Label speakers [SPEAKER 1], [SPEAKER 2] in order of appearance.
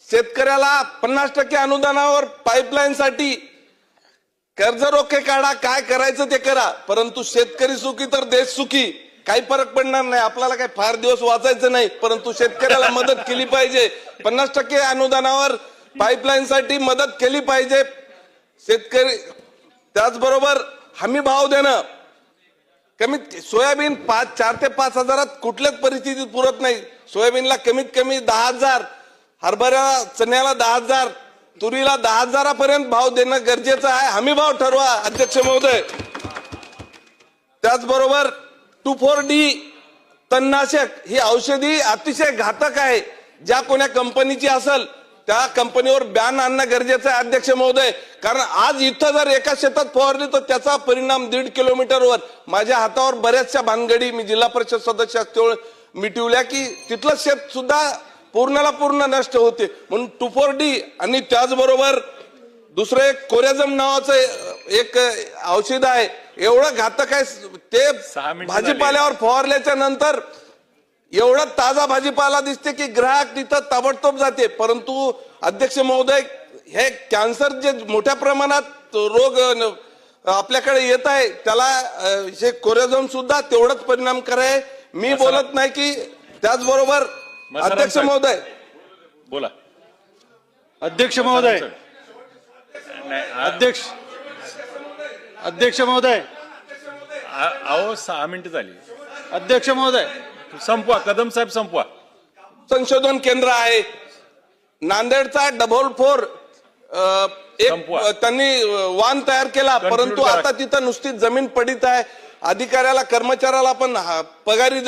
[SPEAKER 1] शेतकऱ्याला 50% अनुदानावर पाईपलाईन साठी कर्ज रोखे काढा, काय करायचं ते करा, परंतु शेतकरी सुखी तर देश सुखी. काही फरक पडणार नाही, आपल्याला काही फार दिवस वाचायचं नाही, परंतु शेतकऱ्याला मदत केली पाहिजे. 50% अनुदानावर पाईपलाईन साठी मदत केली पाहिजे. शेतकरी त्याचबरोबर हमी भाव देणं, कमीत सोयाबीन 4 ते 5 हजारात कुठल्याच परिस्थितीत पुरत नाही. सोयाबीनला कमीत कमी 10,000, हरभरा चण्याला 10,000, तुरीला 10,000पर्यंत भाव देणं गरजेचं आहे. हमी भाव ठरवा अध्यक्ष महोदय. त्याचबरोबर 2,4-D तणनाशक ही औषधी अतिशय घातक आहे. ज्या कोण्या कंपनीची असेल त्या कंपनीवर बॅन आणणं गरजेचं आहे अध्यक्ष महोदय. कारण आज इथं जर एका शेतात फवारली तर त्याचा परिणाम 1.5 किलोमीटरवर. माझ्या हातावर बऱ्याचशा भानगडी मी जिल्हा परिषद सदस्य असल्यामुळे मिटवल्या की तिथलं शेत सुद्धा पूर्णला पूर्ण नष्ट होते. म्हणून 2,4-D आणि त्याचबरोबर दुसरं एक कोरॅझम नावाचं एक औषध आहे, एवढं घातक आहे ते. भाजीपाल्यावर फवारल्याच्या नंतर एवढा ताजा भाजीपाला दिसते की ग्राहक तिथं ताबडतोब जाते. परंतु अध्यक्ष महोदय, हे कॅन्सर जे मोठ्या प्रमाणात रोग आपल्याकडे येत आहे त्याला हे कोरॅझम सुद्धा तेवढंच परिणामकारक आहे. मी बोलत नाही की. त्याचबरोबर अध्यक्ष महोदय
[SPEAKER 2] बोला.
[SPEAKER 3] अध्यक्ष महोदय, अध्यक्ष महोदय,
[SPEAKER 2] अहो 6 मिनिटं झाली.
[SPEAKER 3] अध्यक्ष महोदय,
[SPEAKER 2] संपवा कदम साहेब, संपवा.
[SPEAKER 1] संशोधन केंद्र आहे नांदेडचा 444 एक
[SPEAKER 2] संपवा.
[SPEAKER 1] त्यांनी वाहन तयार केला, परंतु
[SPEAKER 2] करा.
[SPEAKER 1] आता तिथं नुसती जमीन पडीत आहे. अधिकाऱ्याला कर्मचाऱ्याला पण पगारी